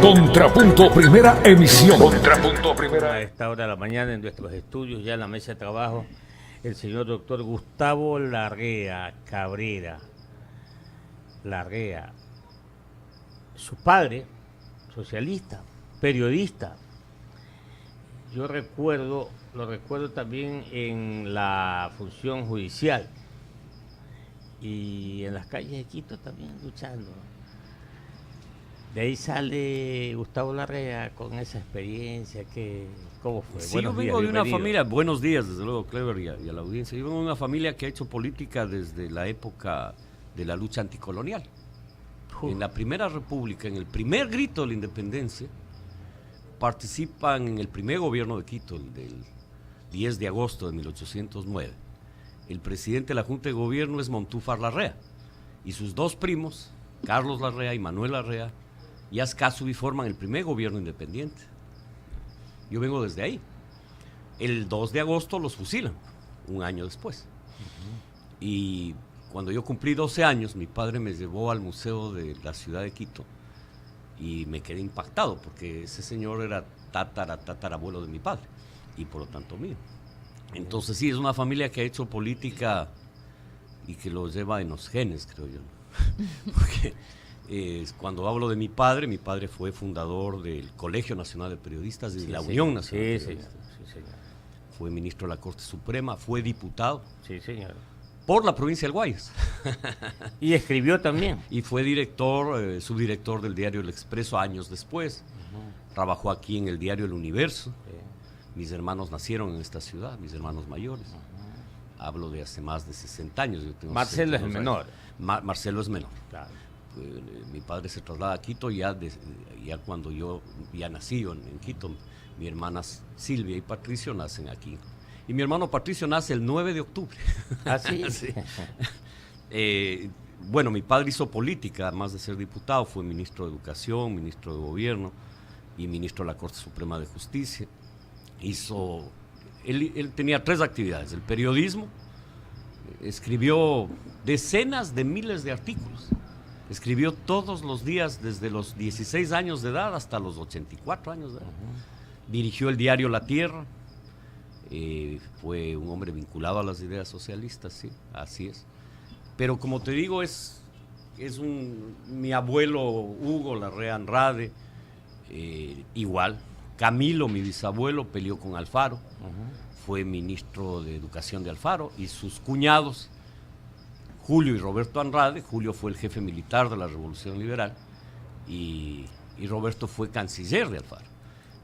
Contrapunto Primera Emisión. Contrapunto Primera. A esta hora de la mañana en nuestros estudios, ya en la mesa de trabajo, el señor doctor Gustavo Larrea Cabrera. Larrea, su padre, socialista, periodista. Yo lo recuerdo también en la función judicial y en las calles de Quito también luchando. De ahí sale Gustavo Larrea con esa experiencia. ¿Cómo fue? Sí, yo vengo de una familia, buenos días desde luego, Clever, y a la audiencia. Yo vengo de una familia que ha hecho política desde la época de la lucha anticolonial. En la Primera República, en el primer grito de la independencia, participan en el primer gobierno de Quito, el del 10 de agosto de 1809. El presidente de la Junta de Gobierno es Montúfar Larrea, y sus dos primos, Carlos Larrea y Manuel Larrea, y Azcázubi, forman el primer gobierno independiente. Yo vengo desde ahí. El 2 de agosto los fusilan, un año después. Y cuando yo cumplí 12 años, mi padre me llevó al museo de la ciudad de Quito y me quedé impactado porque ese señor era tatarabuelo de mi padre y por lo tanto mío. Entonces sí, es una familia que ha hecho política y que lo lleva en los genes, creo yo. Porque cuando hablo de mi padre fue fundador del Colegio Nacional de Periodistas y de la Unión Nacional de Periodistas. Sí, señor. Fue ministro de la Corte Suprema, fue diputado. Sí, señor. Por la provincia del Guayas. Y escribió también. Y fue subdirector del diario El Expreso años después. Trabajó aquí en el diario El Universo. Mis hermanos nacieron en esta ciudad, mis hermanos mayores. Hablo de hace más de 60 años. Yo tengo Marcelo es el menor. Marcelo es menor. Claro. Mi padre se traslada a Quito ya cuando yo ya nací en Quito. Mi hermanas Silvia y Patricio nacen aquí. Y mi hermano Patricio nace el 9 de octubre. ¿Ah, sí? Sí. Bueno, mi padre hizo política, además de ser diputado, fue ministro de Educación, ministro de Gobierno y ministro de la Corte Suprema de Justicia. Él tenía 3 actividades: el periodismo, escribió decenas de miles de artículos, escribió todos los días desde los 16 años de edad hasta los 84 años de edad. Dirigió el diario La Tierra. Fue un hombre vinculado a las ideas socialistas, sí, así es. Pero como te digo, mi abuelo Hugo Larrea Andrade, igual. Camilo, mi bisabuelo, peleó con Alfaro, fue ministro de Educación de Alfaro, y sus cuñados, Julio y Roberto Andrade. Julio fue el jefe militar de la Revolución Liberal y Roberto fue canciller de Alfaro.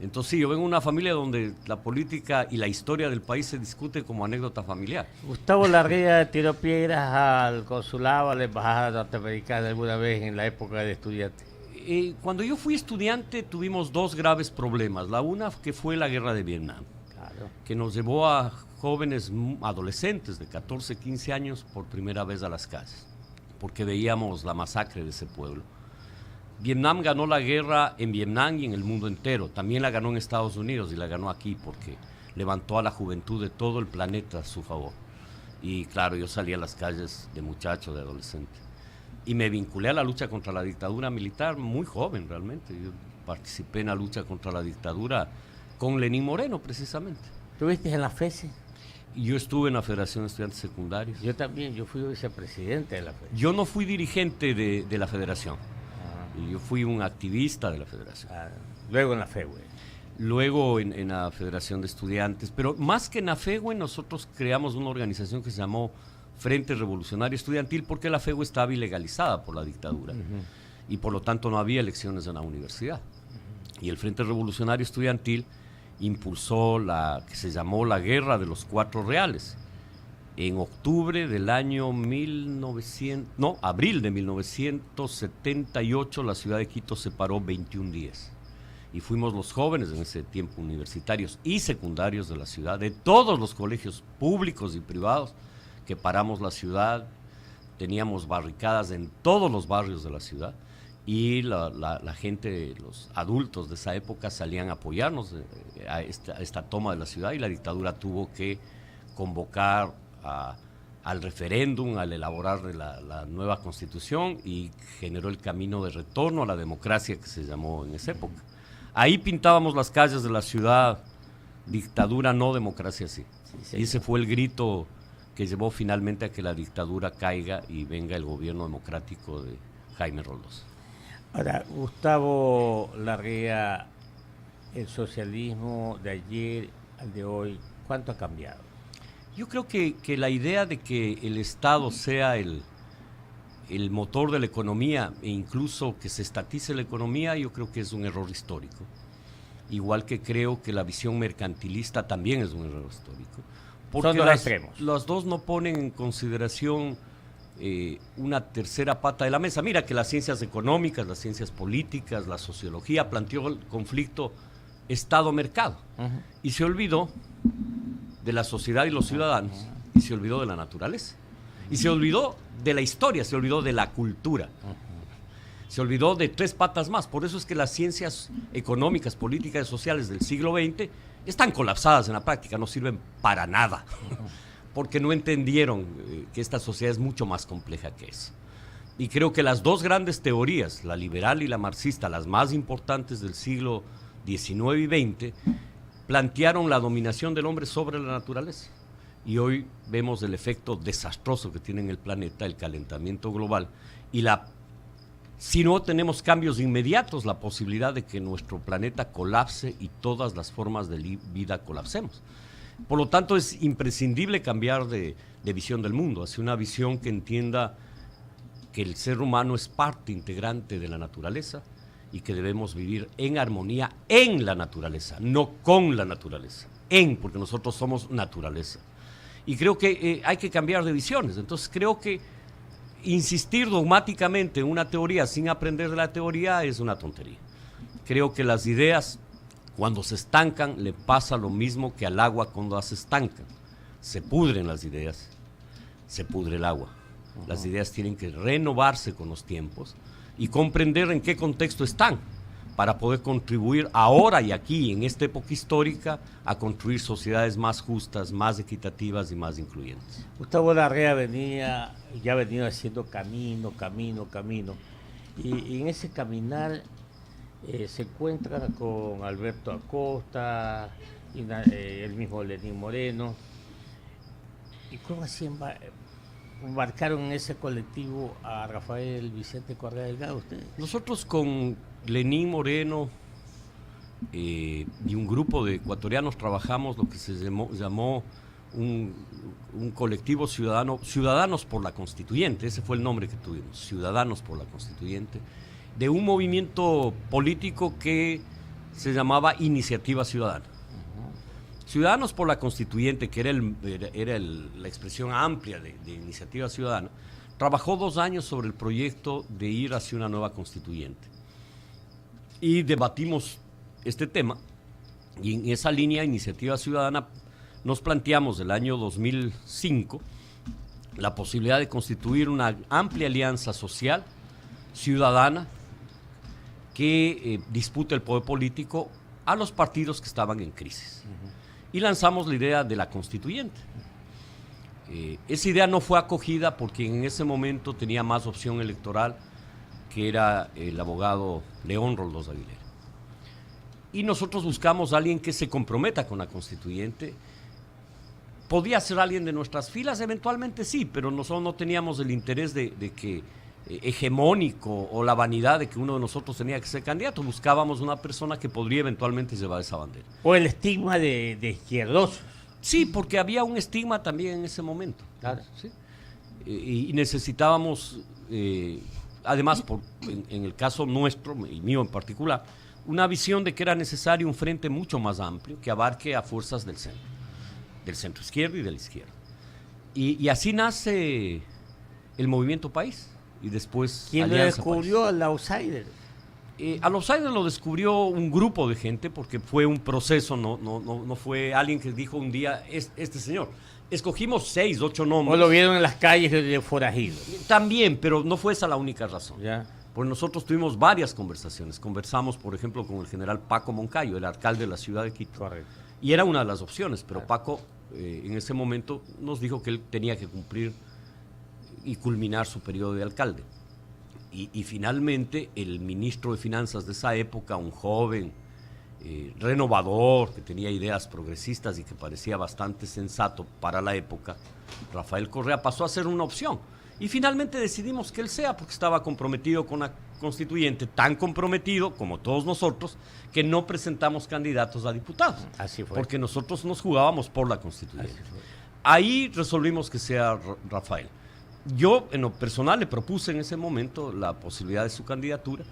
Entonces sí, yo vengo de una familia donde la política y la historia del país se discute como anécdota familiar. Gustavo Larrea tiró piedras al consulado, a la embajada norteamericana alguna vez en la época de estudiante. Cuando yo fui estudiante tuvimos 2 graves problemas. La una que fue la guerra de Vietnam, Claro. que nos llevó a jóvenes adolescentes de 14, 15 años por primera vez a las calles, porque veíamos la masacre de ese pueblo. Vietnam ganó la guerra en Vietnam y en el mundo entero. También la ganó en Estados Unidos y la ganó aquí porque levantó a la juventud de todo el planeta a su favor. Y claro, yo salí a las calles de muchacho, de adolescente. Y me vinculé a la lucha contra la dictadura militar muy joven realmente. Yo participé en la lucha contra la dictadura con Lenín Moreno precisamente. ¿Estuviste en la FESE? Y yo estuve en la Federación de Estudiantes Secundarios. Yo también, yo fui vicepresidente de la FESE. Yo no fui dirigente de la federación. Yo fui un activista de la federación. Luego en la FEWE. Luego en la Federación de Estudiantes. Pero más que en la FEWE, nosotros creamos una organización que se llamó Frente Revolucionario Estudiantil, porque la FEWE estaba ilegalizada por la dictadura. Y por lo tanto no había elecciones en la universidad. Y el Frente Revolucionario Estudiantil impulsó la que se llamó la Guerra de los 4 Reales. En octubre del año abril de 1978, la ciudad de Quito se paró 21 días. Y fuimos los jóvenes en ese tiempo, universitarios y secundarios de la ciudad, de todos los colegios públicos y privados, que paramos la ciudad. Teníamos barricadas en todos los barrios de la ciudad. Y la gente, los adultos de esa época salían a apoyarnos a esta toma de la ciudad, y la dictadura tuvo que convocar a al referéndum, al elaborar la nueva constitución, y generó el camino de retorno a la democracia que se llamó en esa época. Ahí pintábamos las calles de la ciudad, dictadura no, democracia sí. Y ese fue el grito que llevó finalmente a que la dictadura caiga y venga el gobierno democrático de Jaime Roldós. Ahora, Gustavo Larrea, el socialismo de ayer al de hoy, ¿cuánto ha cambiado? Yo creo que la idea de que el Estado sea el motor de la economía e incluso que se estatice la economía, yo creo que es un error histórico. Igual que creo que la visión mercantilista también es un error histórico. Porque son dos extremos. Los dos no ponen en consideración una tercera pata de la mesa. Mira que las ciencias económicas, las ciencias políticas, la sociología planteó el conflicto Estado-mercado. Y se olvidó de la sociedad y los ciudadanos, y se olvidó de la naturaleza, y se olvidó de la historia, se olvidó de la cultura, se olvidó de tres patas más. Por eso es que las ciencias económicas, políticas y sociales del siglo XX están colapsadas en la práctica, no sirven para nada, porque no entendieron que esta sociedad es mucho más compleja que eso. Y creo que las dos grandes teorías, la liberal y la marxista, las más importantes del siglo XIX y XX, plantearon la dominación del hombre sobre la naturaleza. Y hoy vemos el efecto desastroso que tiene en el planeta, el calentamiento global, y si no tenemos cambios inmediatos, la posibilidad de que nuestro planeta colapse y todas las formas de vida colapsemos. Por lo tanto, es imprescindible cambiar de visión del mundo, hacia una visión que entienda que el ser humano es parte integrante de la naturaleza, y que debemos vivir en armonía en la naturaleza, no con la naturaleza, porque nosotros somos naturaleza. Y creo que hay que cambiar de visiones. Entonces creo que insistir dogmáticamente en una teoría sin aprender de la teoría es una tontería. Creo que las ideas, cuando se estancan, le pasa lo mismo que al agua cuando se estancan. Se pudren las ideas, se pudre el agua. Las ideas tienen que renovarse con los tiempos y comprender en qué contexto están, para poder contribuir ahora y aquí, en esta época histórica, a construir sociedades más justas, más equitativas y más incluyentes. Gustavo Larrea ya ha venido haciendo camino, y en ese caminar se encuentra con Alberto Acosta, el mismo Lenín Moreno. ¿Y cómo así embarcaron en ese colectivo a Rafael Vicente Correa Delgado ustedes? Nosotros con Lenín Moreno y un grupo de ecuatorianos trabajamos lo que se llamó un colectivo ciudadano, Ciudadanos por la Constituyente, ese fue el nombre que tuvimos, Ciudadanos por la Constituyente, de un movimiento político que se llamaba Iniciativa Ciudadana. Ciudadanos por la Constituyente, que era la expresión amplia de Iniciativa Ciudadana, trabajó 2 años sobre el proyecto de ir hacia una nueva constituyente. Y debatimos este tema, y en esa línea Iniciativa Ciudadana nos planteamos el año 2005 la posibilidad de constituir una amplia alianza social, ciudadana, que dispute el poder político a los partidos que estaban en crisis. Y lanzamos la idea de la constituyente. Esa idea no fue acogida porque en ese momento tenía más opción electoral, que era el abogado León Roldós Aguilera. Y nosotros buscamos a alguien que se comprometa con la constituyente. Podía ser alguien de nuestras filas, eventualmente sí, pero nosotros no teníamos el interés de que hegemónico o la vanidad de que uno de nosotros tenía que ser candidato. Buscábamos una persona que podría eventualmente llevar esa bandera. O el estigma de izquierdosos. Sí, porque había un estigma también en ese momento. Claro. ¿Sí? Y necesitábamos, además, en el caso nuestro, y mío en particular, una visión de que era necesario un frente mucho más amplio que abarque a fuerzas del centro izquierdo y de la izquierda. Y así nace el Movimiento País. Y después ¿quién lo descubrió? Al outsider. Al outsider lo descubrió un grupo de gente, porque fue un proceso, no fue alguien que dijo un día, este señor. Escogimos 6, 8 nombres. ¿O lo vieron en las calles de forajido? También, pero no fue esa la única razón. Ya. Porque nosotros tuvimos varias conversaciones. Conversamos, por ejemplo, con el general Paco Moncayo, el alcalde de la ciudad de Quito. Correcto. Y era una de las opciones, pero Paco en ese momento nos dijo que él tenía que cumplir y culminar su periodo de alcalde. Y finalmente el ministro de Finanzas de esa época, un joven renovador, que tenía ideas progresistas y que parecía bastante sensato para la época, Rafael Correa, pasó a ser una opción. Y finalmente decidimos que él sea, porque estaba comprometido con la constituyente, tan comprometido como todos nosotros, que no presentamos candidatos a diputados. Así fue. Porque nosotros nos jugábamos por la constituyente. Ahí resolvimos que sea Rafael. Yo, en lo personal, le propuse en ese momento la posibilidad de su candidatura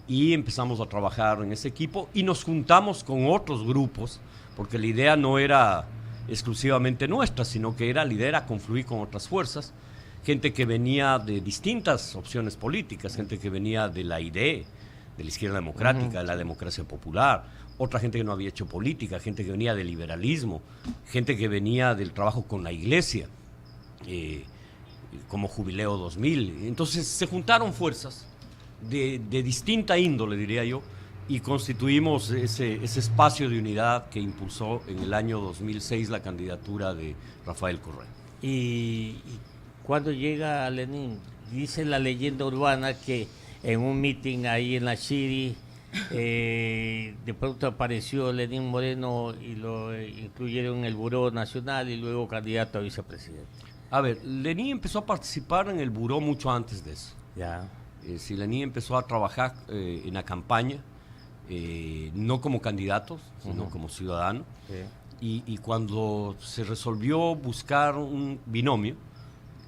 y empezamos a trabajar en ese equipo y nos juntamos con otros grupos, porque la idea no era exclusivamente nuestra, sino que la idea era confluir con otras fuerzas, gente que venía de distintas opciones políticas, gente que venía de la IDE, de la izquierda democrática, de la democracia popular, otra gente que no había hecho política, gente que venía del liberalismo, gente que venía del trabajo con la iglesia, como Jubileo 2000. Entonces se juntaron fuerzas de distinta índole, diría yo, y constituimos ese espacio de unidad que impulsó en el año 2006 la candidatura de Rafael Correa. Y cuando llega Lenín, dice la leyenda urbana que en un meeting ahí en la City, de pronto apareció Lenín Moreno y lo incluyeron en el Buró Nacional y luego candidato a vicepresidente. A ver, Lenín empezó a participar en el buró mucho antes de eso. Ya. Si Lenín empezó a trabajar en la campaña, no como candidato, sino como ciudadano. Sí. Y cuando se resolvió buscar un binomio,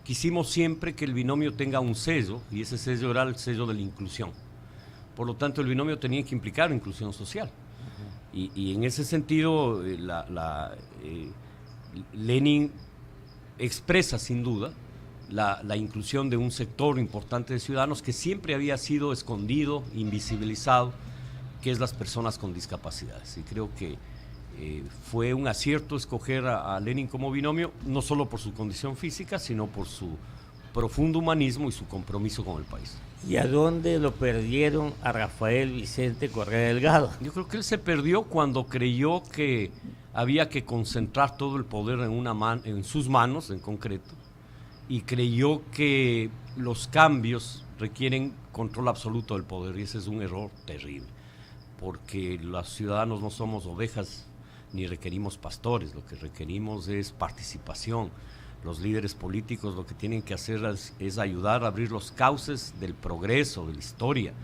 quisimos siempre que el binomio tenga un sello, y ese sello era el sello de la inclusión. Por lo tanto, el binomio tenía que implicar inclusión social. Y en ese sentido, Lenin expresa sin duda la inclusión de un sector importante de ciudadanos que siempre había sido escondido, invisibilizado, que es las personas con discapacidades. Y creo que fue un acierto escoger a Lenin como binomio, no solo por su condición física, sino por su profundo humanismo y su compromiso con el país. ¿Y a dónde lo perdieron a Rafael Vicente Correa Delgado? Yo creo que él se perdió cuando creyó que había que concentrar todo el poder en sus manos, en concreto, y creyó que los cambios requieren control absoluto del poder, y ese es un error terrible, porque los ciudadanos no somos ovejas ni requerimos pastores, lo que requerimos es participación. Los líderes políticos lo que tienen que hacer es ayudar a abrir los cauces del progreso, de la historia.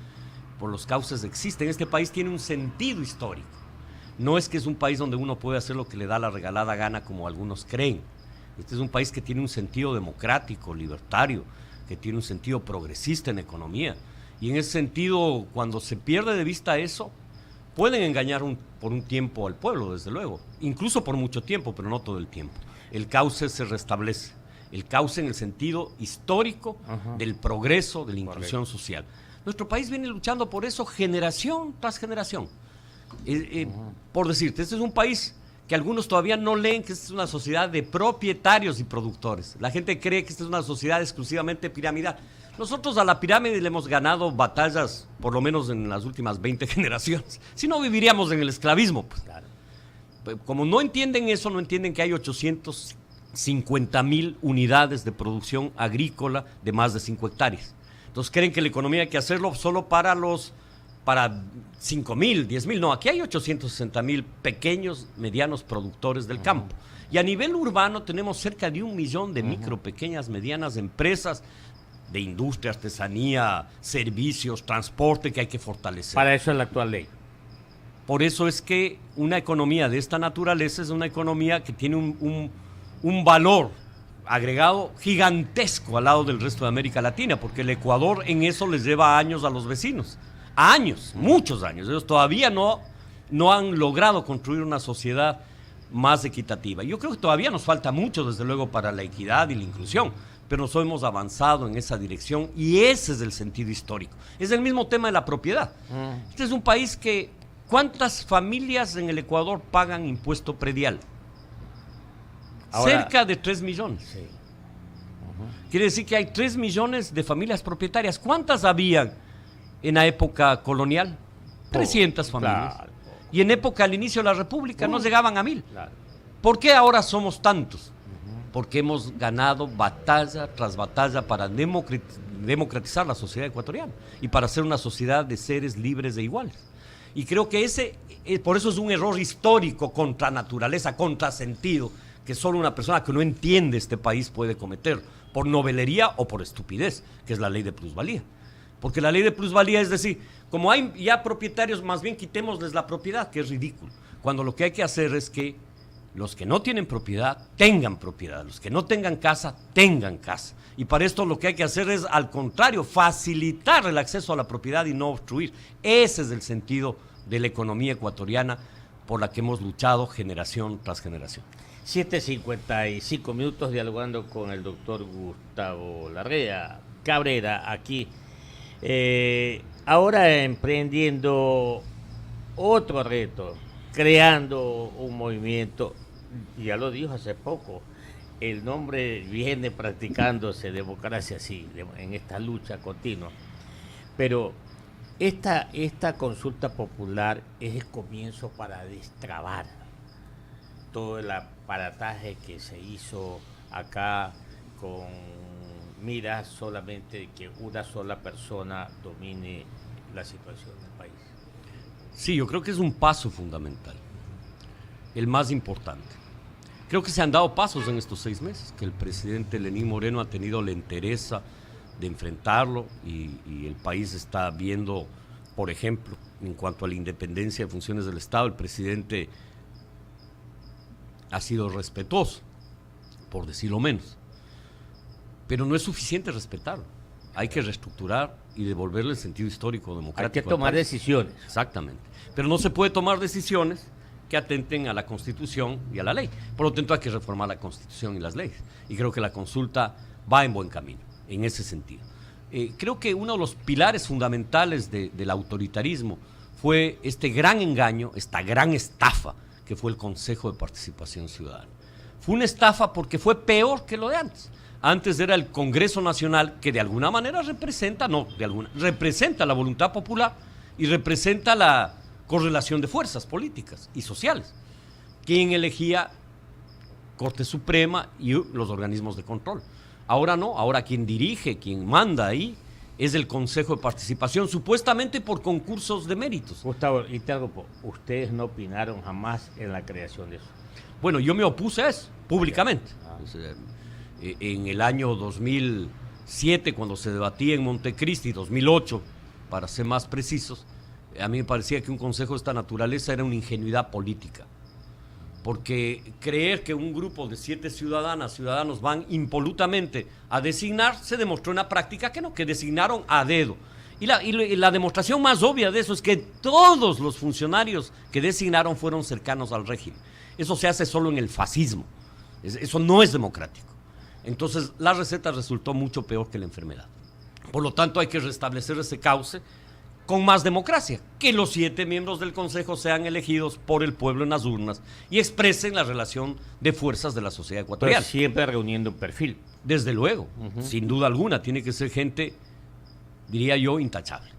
Por los cauces existen. Este país tiene un sentido histórico. No es que es un país donde uno puede hacer lo que le da la regalada gana como algunos creen. Este es un país que tiene un sentido democrático, libertario, que tiene un sentido progresista en economía. Y en ese sentido, cuando se pierde de vista eso, pueden engañar por un tiempo al pueblo, desde luego. Incluso por mucho tiempo, pero no todo el tiempo. El cauce se restablece, el cauce en el sentido histórico del progreso, de la inclusión social. Nuestro país viene luchando por eso generación tras generación. Por decirte, este es un país que algunos todavía no leen que esta es una sociedad de propietarios y productores. La gente cree que esta es una sociedad exclusivamente piramidal. Nosotros a la pirámide le hemos ganado batallas, por lo menos en las últimas 20 generaciones. Si no, viviríamos en el esclavismo, pues. Claro. Como no entienden eso, no entienden que hay 850,000 unidades de producción agrícola de más de 5 hectáreas. Entonces creen que la economía hay que hacerlo solo para 5,000, 10,000. No, aquí hay 860,000 pequeños, medianos productores del campo. Y a nivel urbano tenemos cerca de 1 millón de micro, pequeñas, medianas empresas de industria, artesanía, servicios, transporte que hay que fortalecer. Para eso es la actual ley. Por eso es que una economía de esta naturaleza es una economía que tiene un valor agregado gigantesco al lado del resto de América Latina, porque el Ecuador en eso les lleva años a los vecinos. Años, muchos años. Ellos todavía no han logrado construir una sociedad más equitativa. Yo creo que todavía nos falta mucho, desde luego, para la equidad y la inclusión, pero nosotros hemos avanzado en esa dirección y ese es el sentido histórico. Es el mismo tema de la propiedad. Este es un país que... ¿Cuántas familias en el Ecuador pagan impuesto predial? Ahora, cerca de 3 millones. Sí. Quiere decir que hay 3 millones de familias propietarias. ¿Cuántas habían en la época colonial? 300 familias. Claro. Y en época al inicio de la República no llegaban a 1,000. Claro. ¿Por qué ahora somos tantos? Porque hemos ganado batalla tras batalla para democratizar la sociedad ecuatoriana y para ser una sociedad de seres libres e iguales. Y creo que por eso es un error histórico contra naturaleza, contra sentido, que solo una persona que no entiende este país puede cometer, por novelería o por estupidez, que es la ley de plusvalía. Porque la ley de plusvalía es decir, como hay ya propietarios, más bien quitémosles la propiedad, que es ridículo. Cuando lo que hay que hacer es que los que no tienen propiedad, tengan propiedad. Los que no tengan casa, tengan casa. Y para esto lo que hay que hacer es, al contrario, facilitar el acceso a la propiedad y no obstruir. Ese es el sentido de la economía ecuatoriana por la que hemos luchado generación tras generación. 7:55 minutos dialogando con el doctor Gustavo Larrea Cabrera aquí. Ahora emprendiendo otro reto, creando un movimiento, ya lo dijo hace poco, el nombre viene practicándose democracia, sí, en esta lucha continua, pero esta consulta popular es el comienzo para destrabar todo el aparataje que se hizo acá con miras solamente de que una sola persona domine la situación del país. Sí, yo creo que es un paso fundamental, el más importante. Creo que se han dado pasos en estos 6 meses, que el presidente Lenín Moreno ha tenido la entereza de enfrentarlo y el país está viendo, por ejemplo, en cuanto a la independencia de funciones del Estado, el presidente ha sido respetuoso, por decirlo menos. Pero no es suficiente respetarlo. Hay que reestructurar y devolverle el sentido histórico democrático. Hay que tomar decisiones. Exactamente. Pero no se puede tomar decisiones que atenten a la Constitución y a la ley. Por lo tanto, hay que reformar la Constitución y las leyes. Y creo que la consulta va en buen camino, en ese sentido. Creo que uno de los pilares fundamentales del autoritarismo fue este gran engaño, esta gran estafa que fue el Consejo de Participación Ciudadana. Fue una estafa porque fue peor que lo de antes. Antes era el Congreso Nacional, que de alguna manera representa la voluntad popular y representa la correlación de fuerzas políticas y sociales. Quien elegía Corte Suprema y los organismos de control. Ahora no, ahora quien dirige, quien manda ahí, es el Consejo de Participación, supuestamente por concursos de méritos. Gustavo, y te hago, ustedes no opinaron jamás en la creación de eso. Bueno, yo me opuse a eso, públicamente. En el año 2007, cuando se debatía en Montecristi, 2008, para ser más precisos, a mí me parecía que un consejo de esta naturaleza era una ingenuidad política. Porque creer que un grupo de 7 ciudadanos van impolutamente a designar, se demostró en la práctica que no, que designaron a dedo. Y la demostración más obvia de eso es que todos los funcionarios que designaron fueron cercanos al régimen. Eso se hace solo en el fascismo. Eso no es democrático. Entonces, la receta resultó mucho peor que la enfermedad. Por lo tanto, hay que restablecer ese cauce con más democracia, que los 7 miembros del Consejo sean elegidos por el pueblo en las urnas y expresen la relación de fuerzas de la sociedad ecuatoriana. Pero siempre reuniendo un perfil. Desde luego, sin duda alguna, tiene que ser gente, diría yo, intachable.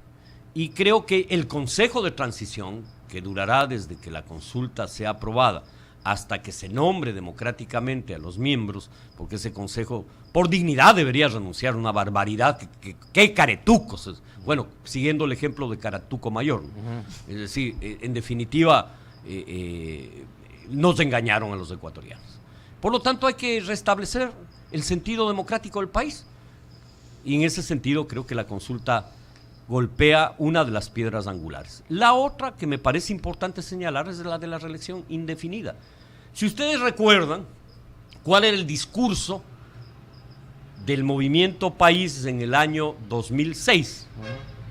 Y creo que el Consejo de Transición, que durará desde que la consulta sea aprobada hasta que se nombre democráticamente a los miembros, porque ese consejo, por dignidad, debería renunciar, una barbaridad, que caretucos. Bueno, siguiendo el ejemplo de Caratuco Mayor, ¿no? Es decir, en definitiva, nos engañaron a los ecuatorianos. Por lo tanto, hay que restablecer el sentido democrático del país. Y en ese sentido, creo que la consulta golpea una de las piedras angulares. La otra que me parece importante señalar es la de la reelección indefinida. Si ustedes recuerdan cuál era el discurso del movimiento País en el año 2006,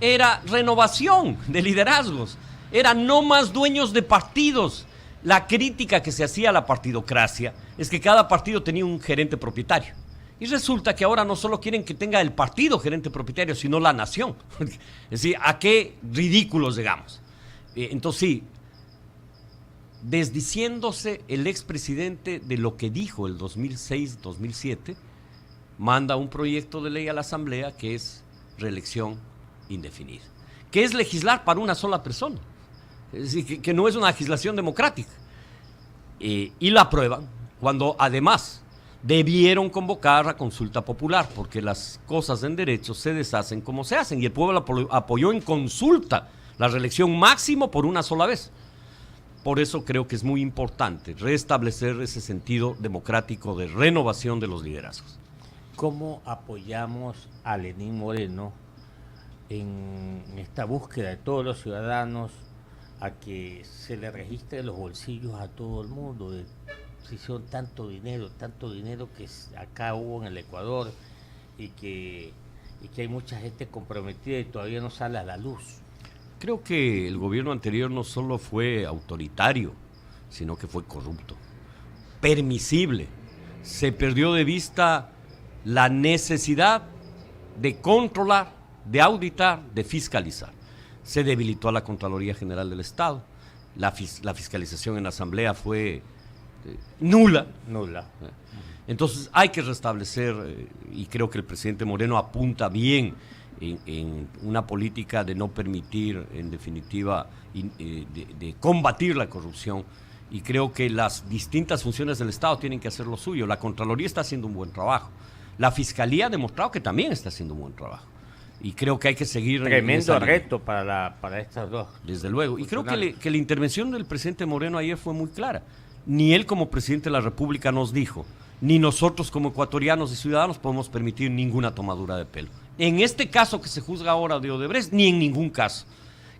era renovación de liderazgos, era no más dueños de partidos. La crítica que se hacía a la partidocracia es que cada partido tenía un gerente propietario. Y resulta que ahora no solo quieren que tenga el partido gerente propietario, sino la nación. Es decir, ¿a qué ridículos llegamos? Entonces sí, desdiciéndose el expresidente de lo que dijo el 2006-2007, manda un proyecto de ley a la Asamblea que es reelección indefinida, que es legislar para una sola persona. Es decir, que no es una legislación democrática. y la aprueban, cuando además debieron convocar a consulta popular, porque las cosas en derecho se deshacen como se hacen, y el pueblo apoyó en consulta la reelección máximo por una sola vez. Por eso creo que es muy importante restablecer ese sentido democrático de renovación de los liderazgos. ¿Cómo apoyamos a Lenín Moreno en esta búsqueda de todos los ciudadanos a que se le registre los bolsillos a todo el mundo? Se hicieron tanto dinero que acá hubo en el Ecuador y que hay mucha gente comprometida y todavía no sale a la luz. Creo que el gobierno anterior no solo fue autoritario, sino que fue corrupto, permisible. Se perdió de vista la necesidad de controlar, de auditar, de fiscalizar. Se debilitó a la Contraloría General del Estado. La fiscalización en la Asamblea fue nula. Entonces hay que restablecer, y creo que el presidente Moreno apunta bien en una política de no permitir, en definitiva, de combatir la corrupción, y creo que las distintas funciones del Estado tienen que hacer lo suyo. La Contraloría está haciendo un buen trabajo, la Fiscalía ha demostrado que también está haciendo un buen trabajo, y creo que hay que seguir tremendo reto para estas dos. Desde luego, y creo que la intervención del presidente Moreno ayer fue muy clara. Ni él como presidente de la República nos dijo, ni nosotros como ecuatorianos y ciudadanos podemos permitir ninguna tomadura de pelo. En este caso que se juzga ahora de Odebrecht, ni en ningún caso.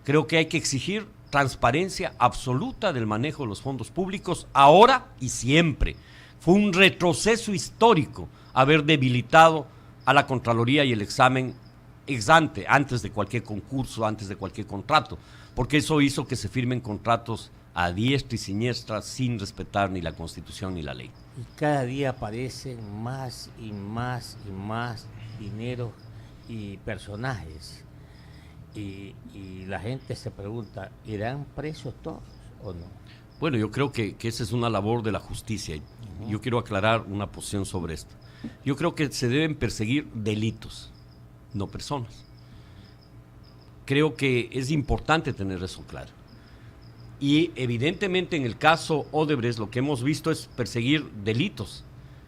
Creo que hay que exigir transparencia absoluta del manejo de los fondos públicos ahora y siempre. Fue un retroceso histórico haber debilitado a la Contraloría y el examen ex ante, antes de cualquier concurso, antes de cualquier contrato, porque eso hizo que se firmen contratos a diestra y siniestra sin respetar ni la Constitución ni la ley. Y cada día aparecen más y más dinero y personajes, y la gente se pregunta, ¿irán presos todos o no? Bueno, yo creo que esa es una labor de la justicia. Yo quiero aclarar una posición sobre esto. Yo creo que se deben perseguir delitos, no personas. Creo que es importante tener eso claro. Y evidentemente en el caso Odebrecht lo que hemos visto es perseguir delitos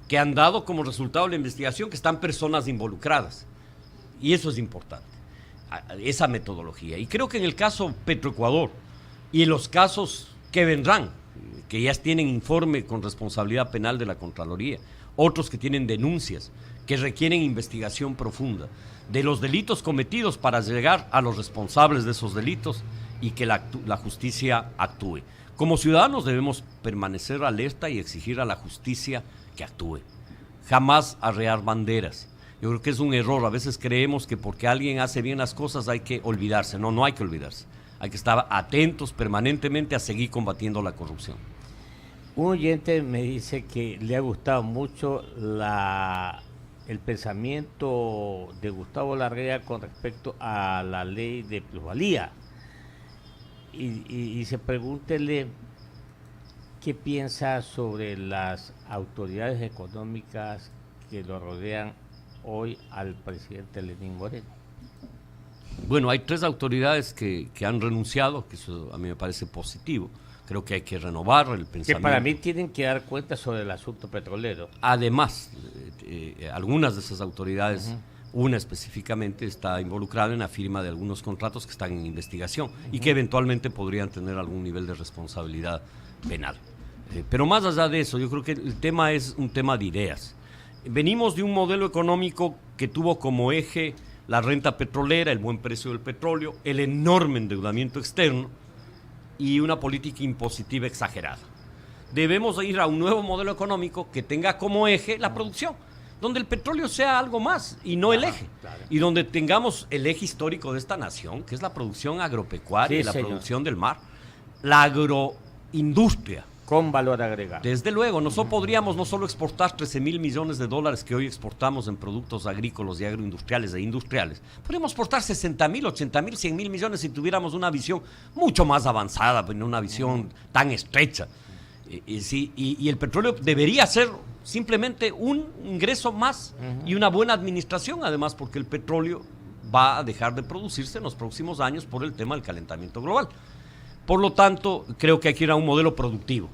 que han dado como resultado de la investigación que están personas involucradas. Y eso es importante, esa metodología. Y creo que en el caso Petroecuador y en los casos que vendrán, que ya tienen informe con responsabilidad penal de la Contraloría, otros que tienen denuncias, que requieren investigación profunda de los delitos cometidos para llegar a los responsables de esos delitos y que la justicia actúe. Como ciudadanos debemos permanecer alerta y exigir a la justicia que actúe. Jamás arrear banderas. Yo creo que es un error. A veces creemos que porque alguien hace bien las cosas hay que olvidarse. No, no hay que olvidarse. Hay que estar atentos permanentemente a seguir combatiendo la corrupción. Un oyente me dice que le ha gustado mucho el pensamiento de Gustavo Larrea con respecto a la ley de plusvalía. Y se pregúntele qué piensa sobre las autoridades económicas que lo rodean hoy al presidente Lenín Moreno. Bueno, hay 3 autoridades que han renunciado, que eso a mí me parece positivo. Creo que hay que renovar el pensamiento. Que para mí tienen que dar cuenta sobre el asunto petrolero. Además, algunas de esas autoridades, una específicamente, está involucrada en la firma de algunos contratos que están en investigación y que eventualmente podrían tener algún nivel de responsabilidad penal. Pero más allá de eso, yo creo que el tema es un tema de ideas. Venimos de un modelo económico que tuvo como eje la renta petrolera, el buen precio del petróleo, el enorme endeudamiento externo y una política impositiva exagerada. Debemos ir a un nuevo modelo económico que tenga como eje la producción, donde el petróleo sea algo más y no el eje, y donde tengamos el eje histórico de esta nación, que es la producción agropecuaria y la producción del mar, la agroindustria. Con valor agregado. Desde luego, nosotros podríamos no solo exportar 13,000 millones de dólares que hoy exportamos en productos agrícolas y agroindustriales e industriales, podríamos exportar 60,000, 80,000, 100,000 millones si tuviéramos una visión mucho más avanzada, no una visión tan estrecha. Y el petróleo debería ser simplemente un ingreso más y una buena administración, además, porque el petróleo va a dejar de producirse en los próximos años por el tema del calentamiento global. Por lo tanto, creo que hay que ir a un modelo productivo.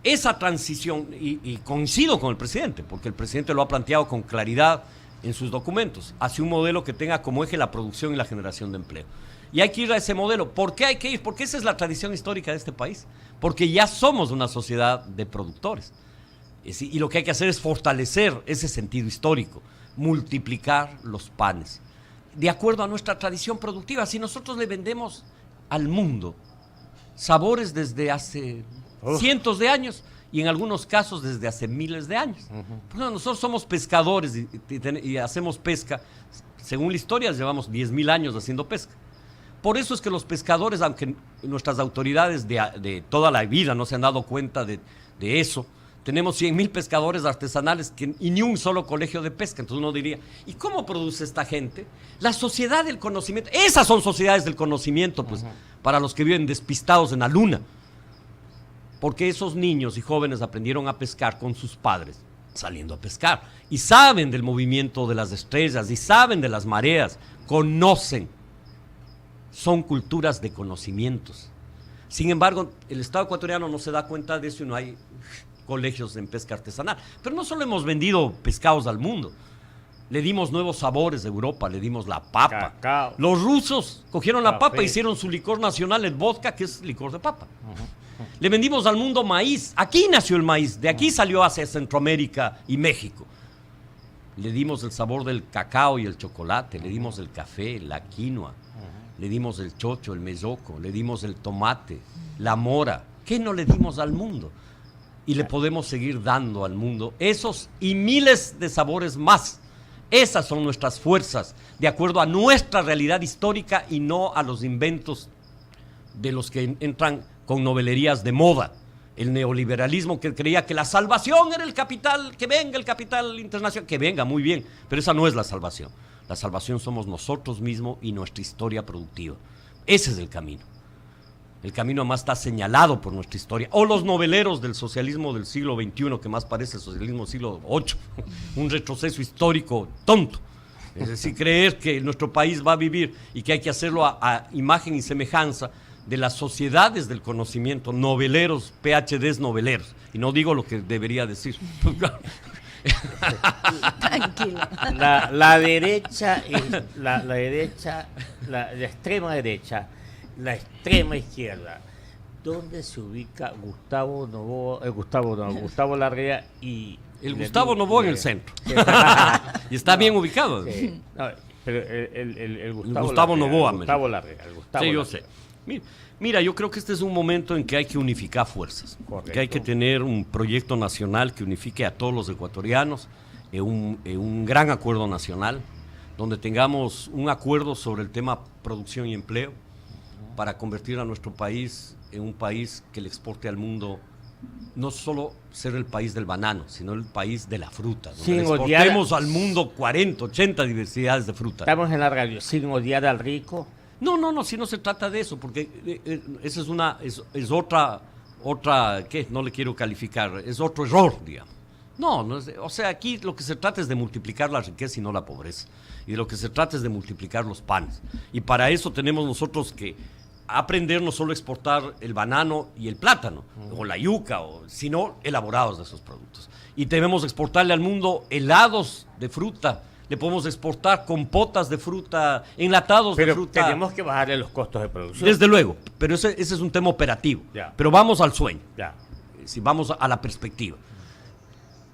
esa transición, y coincido con el presidente, porque el presidente lo ha planteado con claridad en sus documentos, hacia un modelo que tenga como eje la producción y la generación de empleo. Y hay que ir a ese modelo. ¿Por qué hay que ir? Porque esa es la tradición histórica de este país. Porque ya somos una sociedad de productores. Y lo que hay que hacer es fortalecer ese sentido histórico, multiplicar los panes, de acuerdo a nuestra tradición productiva. Si nosotros le vendemos al mundo sabores desde hace cientos de años, y en algunos casos desde hace miles de años. Bueno, nosotros somos pescadores y hacemos pesca. Según la historia, llevamos 10.000 años haciendo pesca. Por eso es que los pescadores, aunque nuestras autoridades de toda la vida no se han dado cuenta de eso, tenemos 100.000 pescadores artesanales y ni un solo colegio de pesca. Entonces uno diría, ¿y cómo produce esta gente? La sociedad del conocimiento. Esas son sociedades del conocimiento, pues, para los que viven despistados en la luna. Porque esos niños y jóvenes aprendieron a pescar con sus padres, saliendo a pescar. Y saben del movimiento de las estrellas, y saben de las mareas, conocen. Son culturas de conocimientos. Sin embargo, el Estado ecuatoriano no se da cuenta de eso y no hay colegios en pesca artesanal. Pero no solo hemos vendido pescados al mundo, le dimos nuevos sabores de Europa, le dimos la papa. Cacao. Los rusos cogieron la papa Café. e hicieron su licor nacional, el vodka, que es licor de papa. Le vendimos al mundo maíz. Aquí nació el maíz, de aquí salió hacia Centroamérica y México. Le dimos el sabor del cacao y el chocolate, le dimos el café, la quinoa, le dimos el chocho, el mesoco, le dimos el tomate, la mora. ¿Qué no le dimos al mundo? Y le podemos seguir dando al mundo esos y miles de sabores más. Esas son nuestras fuerzas, de acuerdo a nuestra realidad histórica y no a los inventos de los que entran con novelerías de moda. El neoliberalismo que creía que la salvación era el capital, que venga el capital internacional, que venga, muy bien, pero esa no es la salvación. La salvación somos nosotros mismos y nuestra historia productiva. Ese es el camino. El camino más está señalado por nuestra historia. O los noveleros del socialismo del siglo XXI, que más parece el socialismo del siglo VIII, un retroceso histórico tonto. Es decir, creer que nuestro país va a vivir y que hay que hacerlo a imagen y semejanza de las sociedades del conocimiento, noveleros, PhDs noveleros. Y no digo lo que debería decir. Tranquilo. La derecha, la extrema derecha, la extrema izquierda. ¿Dónde se ubica Gustavo Larrea y... El Gustavo Novoa en el centro. Y está bien ubicado. Sí. No, pero el Gustavo Larrea, Novoa. Gustavo Larrea. Sí, yo sé. Mira, yo creo que este es un momento en que hay que unificar fuerzas. Correcto. Que hay que tener un proyecto nacional que unifique a todos los ecuatorianos, un gran acuerdo nacional, donde tengamos un acuerdo sobre el tema producción y empleo, para convertir a nuestro país en un país que le exporte al mundo, no solo ser el país del banano, sino el país de la fruta, donde Sin le exportemos al mundo 40, 80 diversidades de fruta. Estamos en la radio, sin odiar al rico. No, si no se trata de eso, porque esa es otra, ¿qué? No le quiero calificar, es otro error, digamos. No, o sea, aquí lo que se trata es de multiplicar la riqueza y no la pobreza. Y de lo que se trata es de multiplicar los panes. Y para eso tenemos nosotros que aprender no solo a exportar el banano y el plátano, o la yuca, sino elaborados de esos productos. Y debemos exportarle al mundo helados de fruta, le podemos exportar compotas de fruta, enlatados de fruta. Pero tenemos que bajarle los costos de producción. Desde luego, pero ese es un tema operativo. Ya. Pero vamos al sueño, Ya. si vamos a la perspectiva.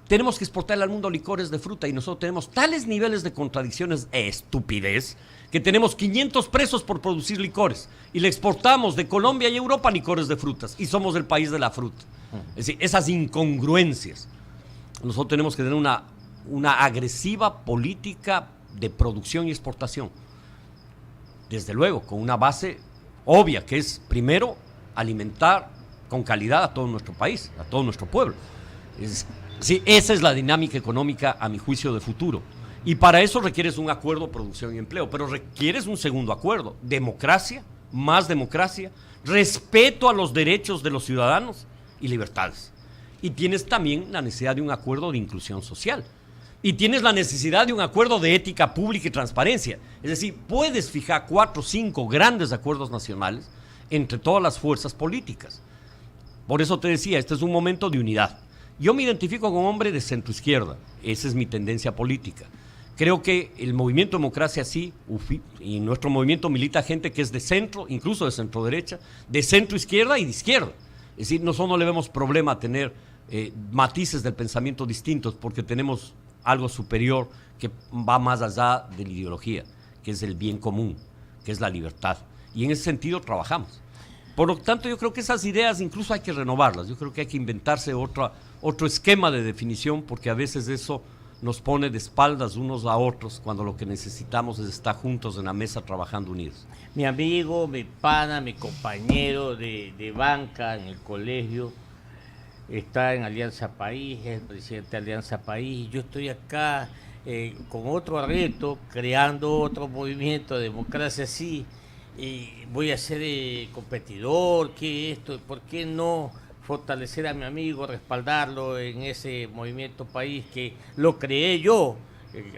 Tenemos que exportarle al mundo licores de fruta y nosotros tenemos tales niveles de contradicciones e estupidez que tenemos 500 presos por producir licores y le exportamos de Colombia y Europa licores de frutas y somos el país de la fruta. Es decir, esas incongruencias. Nosotros tenemos que tener una agresiva política de producción y exportación. Desde luego, con una base obvia, que es, primero, alimentar con calidad a todo nuestro país, a todo nuestro pueblo. Sí, esa es la dinámica económica, a mi juicio, de futuro. Y para eso requieres un acuerdo de producción y empleo, pero requieres un segundo acuerdo: democracia, más democracia, respeto a los derechos de los ciudadanos y libertades. Y tienes también la necesidad de un acuerdo de inclusión social. Y tienes la necesidad de un acuerdo de ética pública y transparencia. Es decir, puedes fijar 4 o 5 grandes acuerdos nacionales entre todas las fuerzas políticas. Por eso te decía, este es un momento de unidad. Yo me identifico como hombre de centro-izquierda, esa es mi tendencia política. Creo que el movimiento Democracia Sí, y nuestro movimiento milita gente que es de centro, incluso de centro-derecha, de centro-izquierda y de izquierda. Es decir, nosotros no le vemos problema a tener matices del pensamiento distintos porque tenemos algo superior que va más allá de la ideología, que es el bien común, que es la libertad. Y en ese sentido trabajamos. Por lo tanto, yo creo que esas ideas incluso hay que renovarlas. Yo creo que hay que inventarse otro esquema de definición, porque a veces eso nos pone de espaldas unos a otros cuando lo que necesitamos es estar juntos en la mesa trabajando unidos. Mi amigo, mi pana, mi compañero de banca en el colegio está en Alianza País, es el presidente de Alianza País. Yo estoy acá con otro reto, creando otro movimiento de Democracia Sí. Y voy a ser competidor, ¿por qué no fortalecer a mi amigo, respaldarlo en ese movimiento país que lo creé yo?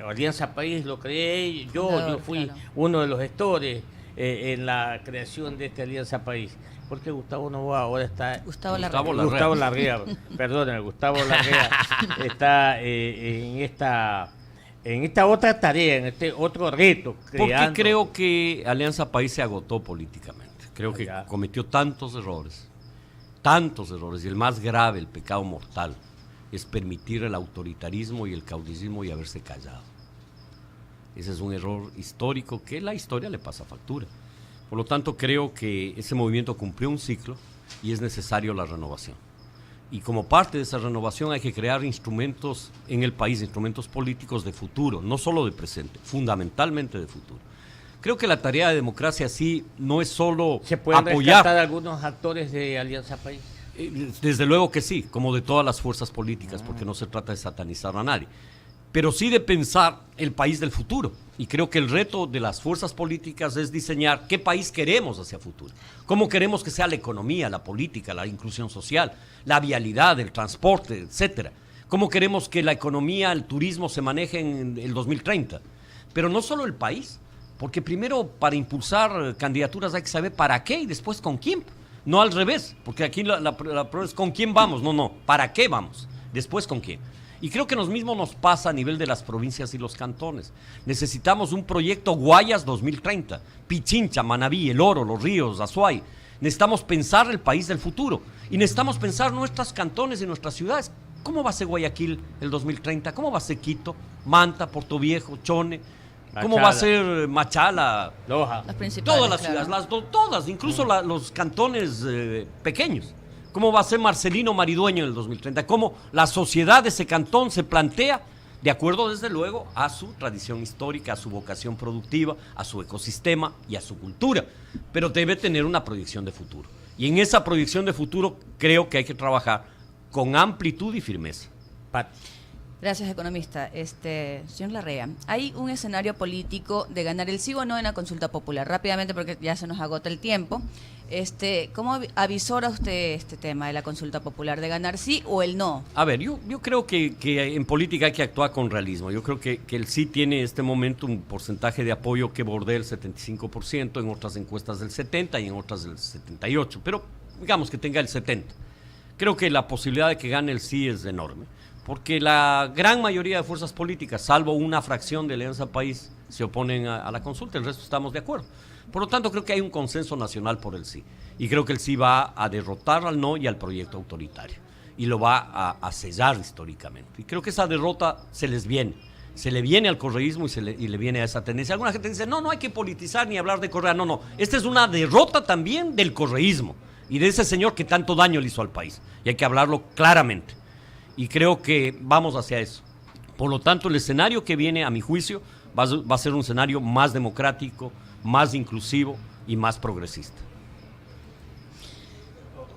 Alianza País lo creé yo fui uno de los gestores en la creación de esta Alianza País. Porque Gustavo Novoa ahora está... Gustavo Larrea, perdóname, Gustavo Larrea está en esta otra tarea, en este otro reto. Porque creo que Alianza País se agotó políticamente. Creo que cometió tantos errores, y el más grave, el pecado mortal, es permitir el autoritarismo y el caudillismo y haberse callado. Ese es un error histórico que la historia le pasa factura. Por lo tanto, creo que ese movimiento cumplió un ciclo y es necesario la renovación. Y como parte de esa renovación hay que crear instrumentos en el país, instrumentos políticos de futuro, no solo de presente, fundamentalmente de futuro. Creo que la tarea de Democracia Sí no es solo ¿Se pueden apoyar rescatar algunos actores de Alianza País? Desde luego que sí, como de todas las fuerzas políticas, porque no se trata de satanizar a nadie, pero sí de pensar el país del futuro. Y creo que el reto de las fuerzas políticas es diseñar qué país queremos hacia futuro, cómo queremos que sea la economía, la política, la inclusión social, la vialidad, el transporte, etcétera. Cómo queremos que la economía, el turismo se maneje en el 2030. Pero no solo el país, porque primero para impulsar candidaturas hay que saber para qué y después con quién. No al revés, porque aquí la prueba es con quién vamos, no, para qué vamos, después con quién. Y creo que lo mismo nos pasa a nivel de las provincias y los cantones. Necesitamos un proyecto Guayas 2030, Pichincha, Manabí, El Oro, Los Ríos, Azuay. Necesitamos pensar el país del futuro y necesitamos pensar nuestros cantones y nuestras ciudades. ¿Cómo va a ser Guayaquil el 2030? ¿Cómo va a ser Quito, Manta, Portoviejo, Chone? ¿Cómo va a ser Machala? Loja. Todas las ciudades, todas, incluso los cantones pequeños. ¿Cómo va a ser Marcelino Maridueño en el 2030? ¿Cómo la sociedad de ese cantón se plantea de acuerdo, desde luego, a su tradición histórica, a su vocación productiva, a su ecosistema y a su cultura? Pero debe tener una proyección de futuro. Y en esa proyección de futuro creo que hay que trabajar con amplitud y firmeza. Gracias, economista. Señor Larrea, hay un escenario político de ganar el sí o no en la consulta popular. Rápidamente, porque ya se nos agota el tiempo. ¿Cómo avisora usted este tema de la consulta popular, de ganar sí o el no? A ver, yo creo que en política hay que actuar con realismo. Yo creo que el sí tiene en este momento un porcentaje de apoyo que bordea el 75%, en otras encuestas del 70% y en otras del 78%, pero digamos que tenga el 70%. Creo que la posibilidad de que gane el sí es enorme, porque la gran mayoría de fuerzas políticas, salvo una fracción de Alianza País, se oponen a la consulta, el resto estamos de acuerdo. Por lo tanto, creo que hay un consenso nacional por el sí. Y creo que el sí va a derrotar al no y al proyecto autoritario. Y lo va a sellar históricamente. Y creo que esa derrota se les viene. Se le viene al correísmo y le viene a esa tendencia. Alguna gente dice, no hay que politizar ni hablar de Correa. No. Esta es una derrota también del correísmo y de ese señor que tanto daño le hizo al país. Y hay que hablarlo claramente. Y creo que vamos hacia eso. Por lo tanto, el escenario que viene, a mi juicio, va a ser un escenario más democrático, más inclusivo y más progresista.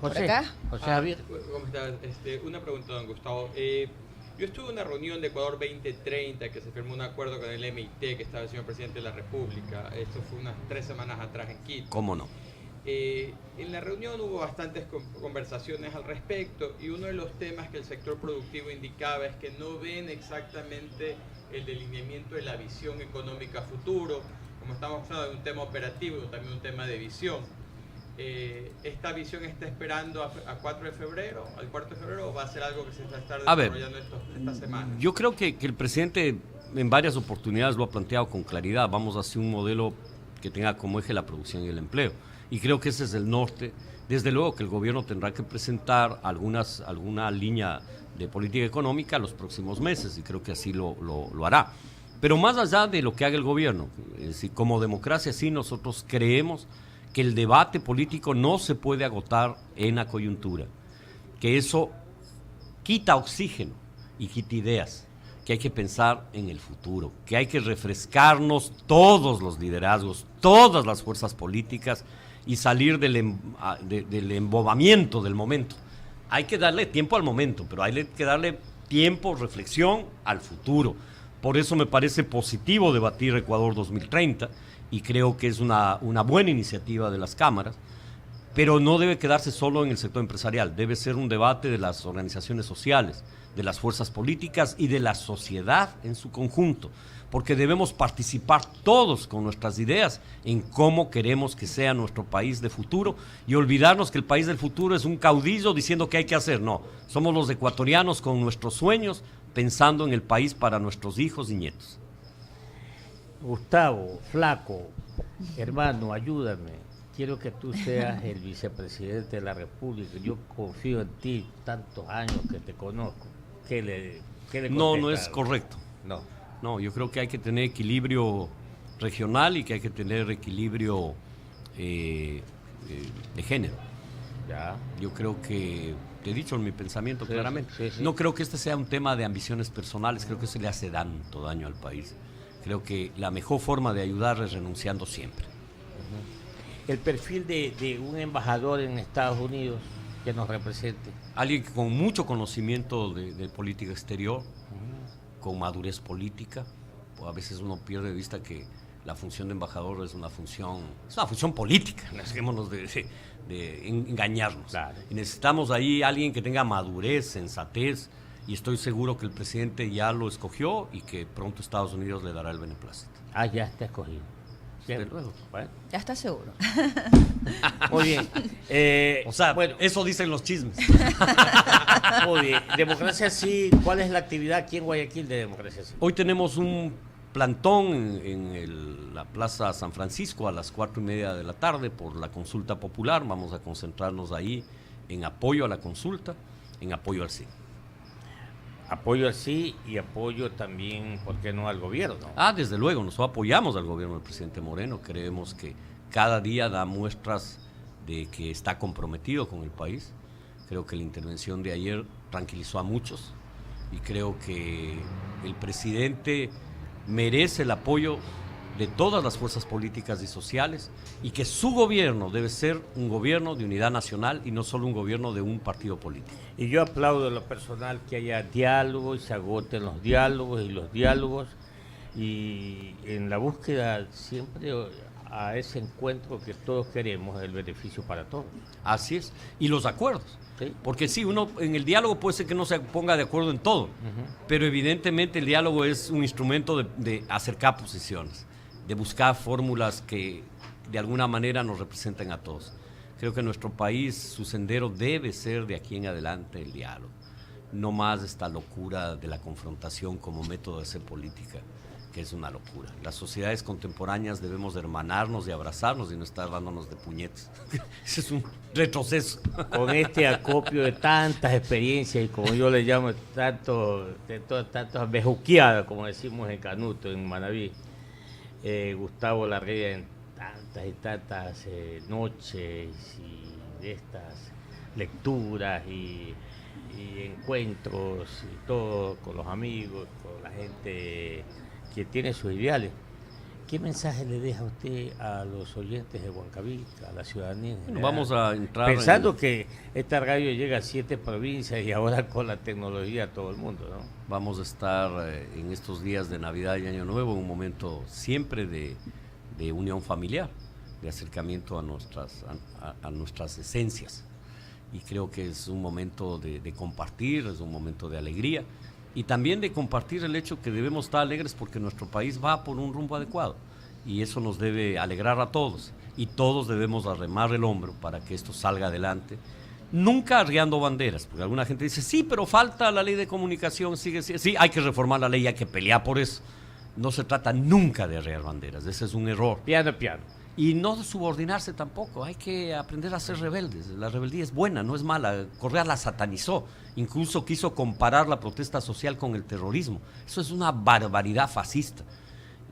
José Javier. ¿Cómo estás? Una pregunta, don Gustavo. Yo estuve en una reunión de Ecuador 2030 que se firmó un acuerdo con el MIT, que estaba el señor presidente de la República. Esto fue unas 3 semanas atrás en Quito. ¿Cómo no? En la reunión hubo bastantes conversaciones al respecto y uno de los temas que el sector productivo indicaba es que no ven exactamente el delineamiento de la visión económica futuro. Como estamos hablando de un tema operativo y también un tema de visión. ¿esta visión está esperando a 4 de febrero, al 4 de febrero, o va a ser algo que se va a estar A ver, desarrollando esta semana? Yo creo que el presidente en varias oportunidades lo ha planteado con claridad. Vamos hacia un modelo que tenga como eje la producción y el empleo. Y creo que ese es el norte. Desde luego que el gobierno tendrá que presentar alguna línea de política económica los próximos meses, y creo que así lo hará. Pero más allá de lo que haga el gobierno, es decir, como democracia sí nosotros creemos que el debate político no se puede agotar en la coyuntura, que eso quita oxígeno y quita ideas, que hay que pensar en el futuro, que hay que refrescarnos todos los liderazgos, todas las fuerzas políticas y salir del embobamiento del momento. Hay que darle tiempo al momento, pero hay que darle tiempo, reflexión al futuro. Por eso me parece positivo debatir Ecuador 2030 y creo que es una buena iniciativa de las cámaras, pero no debe quedarse solo en el sector empresarial, debe ser un debate de las organizaciones sociales, de las fuerzas políticas y de la sociedad en su conjunto, porque debemos participar todos con nuestras ideas en cómo queremos que sea nuestro país de futuro y olvidarnos que el país del futuro es un caudillo diciendo qué hay que hacer. No, somos los ecuatorianos con nuestros sueños, pensando en el país para nuestros hijos y nietos. Gustavo, flaco, hermano, ayúdame. Quiero que tú seas el vicepresidente de la República. Yo confío en ti, tantos años que te conozco. ¿Qué le No es correcto. No, yo creo que hay que tener equilibrio regional y que hay que tener equilibrio de género. Ya. Yo creo que, te he dicho en mi pensamiento Sí, claramente, sí. no creo que este sea un tema de ambiciones personales, creo que eso le hace tanto daño al país. Creo que la mejor forma de ayudar es renunciando siempre. El perfil de un embajador en Estados Unidos que nos represente. Alguien con mucho conocimiento de política exterior, con madurez política. A veces uno pierde de vista que la función de embajador es una función política, no dejémonos de engañarnos. Claro. Y necesitamos ahí alguien que tenga madurez, sensatez, y estoy seguro que el presidente ya lo escogió y que pronto Estados Unidos le dará el beneplácito. Ya está escogido. Desde luego. Bueno, Ya está seguro. muy bien. O sea, bueno, eso dicen los chismes. muy bien. Democracia Sí, ¿cuál es la actividad aquí en Guayaquil de Democracia Sí? Hoy tenemos un plantón en la Plaza San Francisco a las 4:30 de la tarde por la consulta popular. Vamos a concentrarnos ahí en apoyo a la consulta, en apoyo al sí. Apoyo al sí y apoyo también, ¿por qué no al gobierno? Desde luego, nosotros apoyamos al gobierno del presidente Moreno, creemos que cada día da muestras de que está comprometido con el país. Creo que la intervención de ayer tranquilizó a muchos y creo que el presidente merece el apoyo de todas las fuerzas políticas y sociales y que su gobierno debe ser un gobierno de unidad nacional y no solo un gobierno de un partido político. Y yo aplaudo en lo personal que haya diálogo y se agoten los diálogos y en la búsqueda siempre a ese encuentro que todos queremos, el beneficio para todos. Así es, y los acuerdos. Sí. Porque sí, uno en el diálogo puede ser que no se ponga de acuerdo en todo, pero evidentemente el diálogo es un instrumento de acercar posiciones, de buscar fórmulas que de alguna manera nos representen a todos. Creo que nuestro país, su sendero debe ser de aquí en adelante el diálogo, no más esta locura de la confrontación como método de hacer política, que es una locura. Las sociedades contemporáneas debemos de hermanarnos y abrazarnos y no estar dándonos de puñetes. Ese es un retroceso. Con este acopio de tantas experiencias y como yo le llamo tantas bejuqueadas, como decimos en Canuto, en Manaví, Gustavo Larrea en tantas y tantas noches y de estas lecturas y encuentros y todo con los amigos, con la gente que tiene sus ideales. ¿Qué mensaje le deja usted a los oyentes de Huancavilca, a la ciudadanía en general? Vamos a entrar pensando que esta radio llega a 7 provincias y ahora con la tecnología a todo el mundo, ¿no? Vamos a estar en estos días de Navidad y Año Nuevo en un momento siempre de unión familiar, de acercamiento a nuestras esencias. Y creo que es un momento de compartir, es un momento de alegría y también de compartir el hecho que debemos estar alegres porque nuestro país va por un rumbo adecuado y eso nos debe alegrar a todos, y todos debemos arremar el hombro para que esto salga adelante, nunca arriando banderas, porque alguna gente dice, sí, pero falta la ley de comunicación, sí, hay que reformar la ley, hay que pelear por eso. No se trata nunca de arrear banderas, ese es un error. Piano. Y no subordinarse tampoco, hay que aprender a ser rebeldes. La rebeldía es buena, no es mala. Correa la satanizó, incluso quiso comparar la protesta social con el terrorismo. Eso es una barbaridad fascista.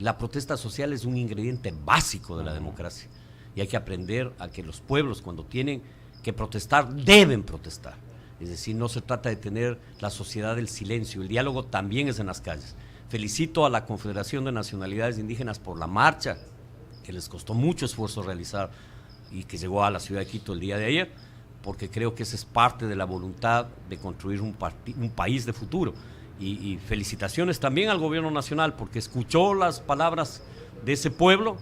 La protesta social es un ingrediente básico de la democracia. Y hay que aprender a que los pueblos, cuando tienen que protestar, deben protestar. Es decir, no se trata de tener la sociedad del silencio, el diálogo también es en las calles. Felicito a la Confederación de Nacionalidades Indígenas por la marcha, que les costó mucho esfuerzo realizar y que llegó a la ciudad de Quito el día de ayer, porque creo que esa es parte de la voluntad de construir un país de futuro. Y felicitaciones también al gobierno nacional, porque escuchó las palabras de ese pueblo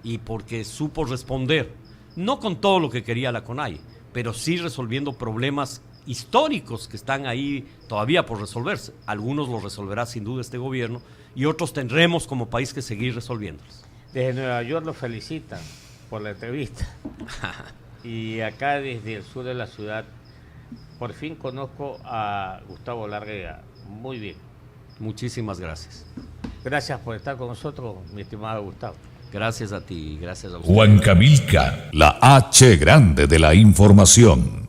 y porque supo responder, no con todo lo que quería la CONAIE, pero sí resolviendo problemas históricos que están ahí todavía por resolverse. Algunos los resolverá sin duda este gobierno y otros tendremos como país que seguir resolviéndolos. Desde Nueva York lo felicitan por la entrevista. Y acá desde el sur de la ciudad, por fin conozco a Gustavo Larrea. Muy bien. Muchísimas gracias. Gracias por estar con nosotros, mi estimado Gustavo. Gracias a ti, gracias a usted. Huancamilca, la H grande de la información.